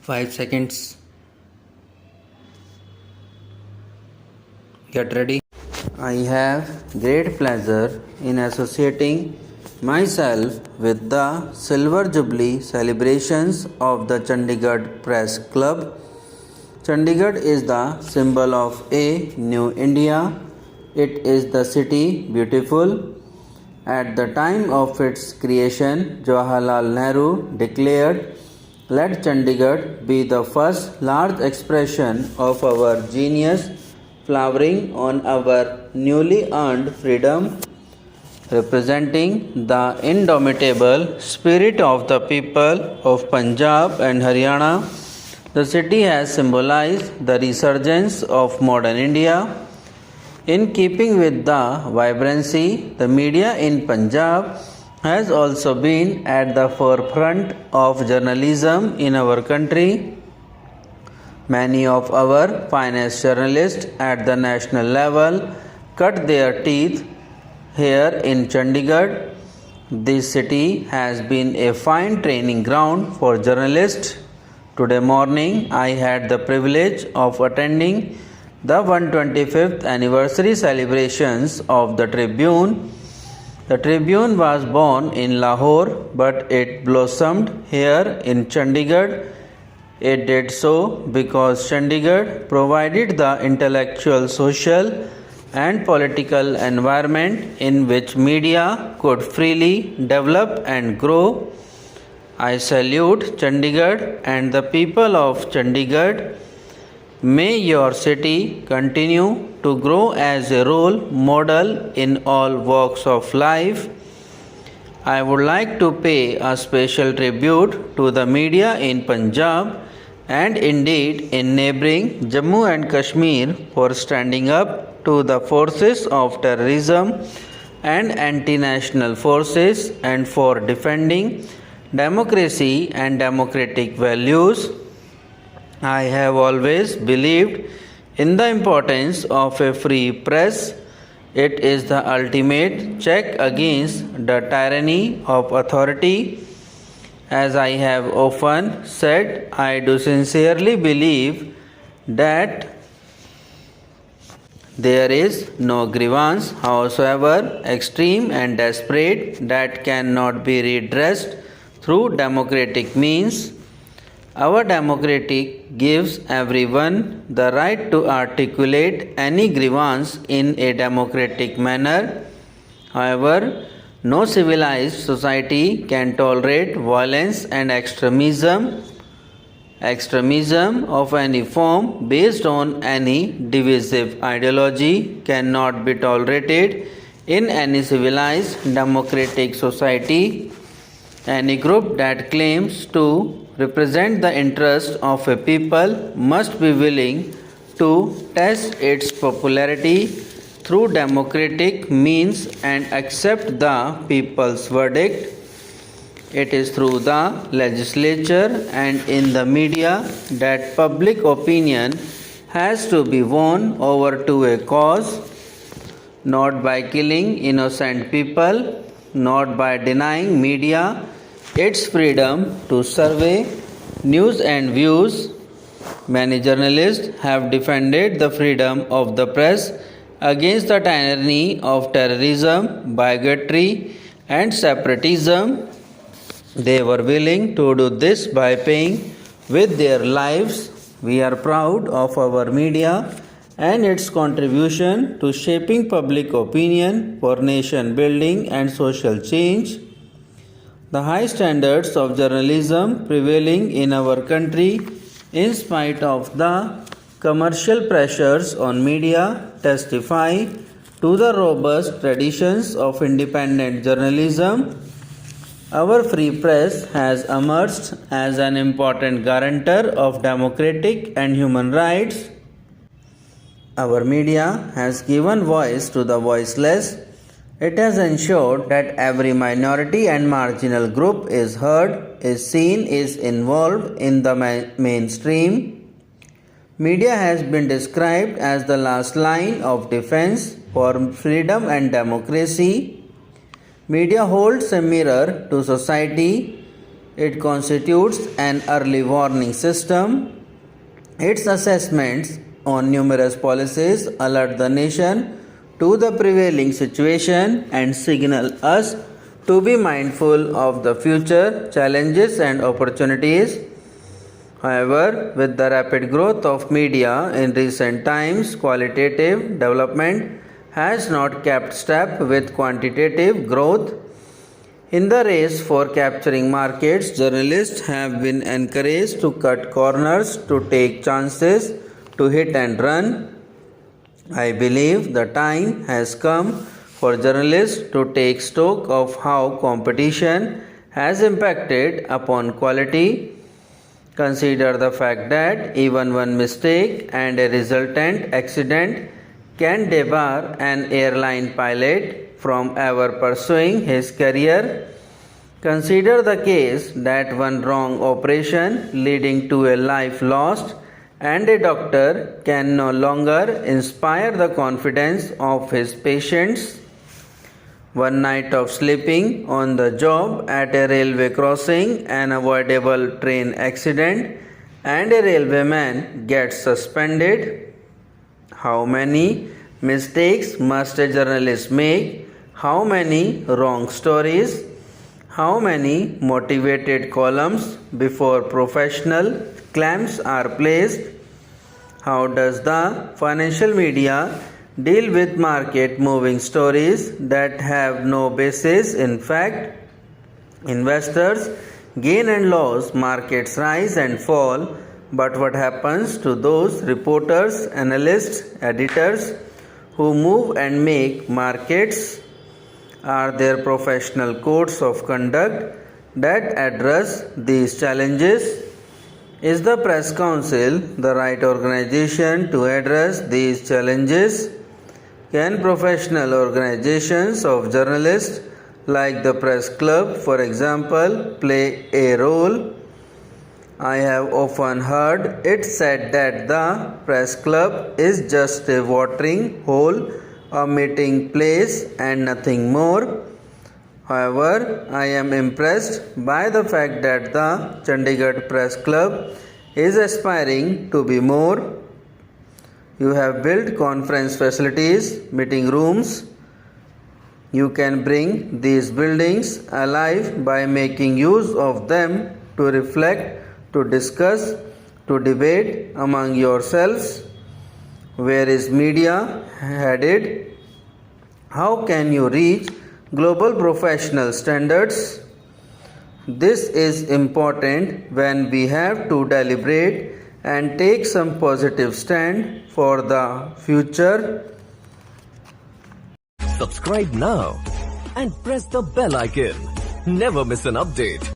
5 seconds. Get ready. I have great pleasure in associating myself with the Silver Jubilee celebrations of the Chandigarh Press Club. Chandigarh is the symbol of a new India. It is the city beautiful. At the time of its creation, Jawaharlal Nehru declared, "Let Chandigarh be the first large expression of our genius, flowering on our newly earned freedom, representing the indomitable spirit of the people of Punjab and Haryana." The city has symbolized the resurgence of modern India. In keeping with the vibrancy, the media in Punjab has also been at the forefront of journalism in our country. Many of our finest journalists at the national level cut their teeth here in Chandigarh. This city has been a fine training ground for journalists. Today morning, I had the privilege of attending the 125th anniversary celebrations of the Tribune. The Tribune was born in Lahore, but it blossomed here in Chandigarh. It did so because Chandigarh provided the intellectual, social, and political environment in which media could freely develop and grow. I salute Chandigarh and the people of Chandigarh. May your city continue to grow as a role model in all walks of life. I would like to pay a special tribute to the media in Punjab and indeed in neighboring Jammu and Kashmir for standing up to the forces of terrorism and anti-national forces and for defending democracy and democratic values. I have always believed in the importance of a free press. It is the ultimate check against the tyranny of authority. As I have often said, I do sincerely believe that there is no grievance, howsoever extreme and desperate, that cannot be redressed through democratic means. Our democracy gives everyone the right to articulate any grievance in a democratic manner. However, no civilized society can tolerate violence and extremism. Extremism of any form based on any divisive ideology cannot be tolerated in any civilized democratic society. Any group that claims to represent the interest of a people must be willing to test its popularity through democratic means and accept the people's verdict. It is through the legislature and in the media that public opinion has to be won over to a cause, not by killing innocent people, not by denying media its freedom to survey news and views. Many journalists have defended the freedom of the press against the tyranny of terrorism, bigotry, and separatism. They were willing to do this by paying with their lives. We are proud of our media and its contribution to shaping public opinion for nation building and social change. The high standards of journalism prevailing in our country, in spite of the commercial pressures on media, testify to the robust traditions of independent journalism. Our free press has emerged as an important guarantor of democratic and human rights. Our media has given voice to the voiceless. It has ensured that every minority and marginal group is heard, is seen, is involved in the mainstream. Media has been described as the last line of defense for freedom and democracy. Media holds a mirror to society. It constitutes an early warning system. Its assessments on numerous policies alert the nation to the prevailing situation and signal us to be mindful of the future challenges and opportunities. However, with the rapid growth of media in recent times, qualitative development has not kept step with quantitative growth. In the race for capturing markets, journalists have been encouraged to cut corners, to take chances, to hit and run. I believe the time has come for journalists to take stock of how competition has impacted upon quality. Consider the fact that even one mistake and a resultant accident can debar an airline pilot from ever pursuing his career. Consider the case that one wrong operation leading to a life lost and a doctor can no longer inspire the confidence of his patients. One night of sleeping on the job at a railway crossing, an avoidable train accident, and a railwayman gets suspended. How many mistakes must a journalist make? How many wrong stories? How many motivated columns before professional claims are placed? How does the financial media deal with market moving stories that have no basis in fact? Investors gain and lose, markets rise and fall, but what happens to those reporters, analysts, editors who move and make markets? Are there professional codes of conduct that address these challenges? Is the Press Council the right organization to address these challenges? Can professional organizations of journalists like the Press Club, for example, play a role? I have often heard it said that the Press Club is just a watering hole, a meeting place, and nothing more. However, I am impressed by the fact that the Chandigarh Press Club is aspiring to be more. You have built conference facilities, meeting rooms. You can bring these buildings alive by making use of them to reflect, to discuss, to debate among yourselves. Where is media headed? How can you reach global professional standards? This is important when we have to deliberate and take some positive stand for the future. Subscribe now and press the bell icon. Never miss an update.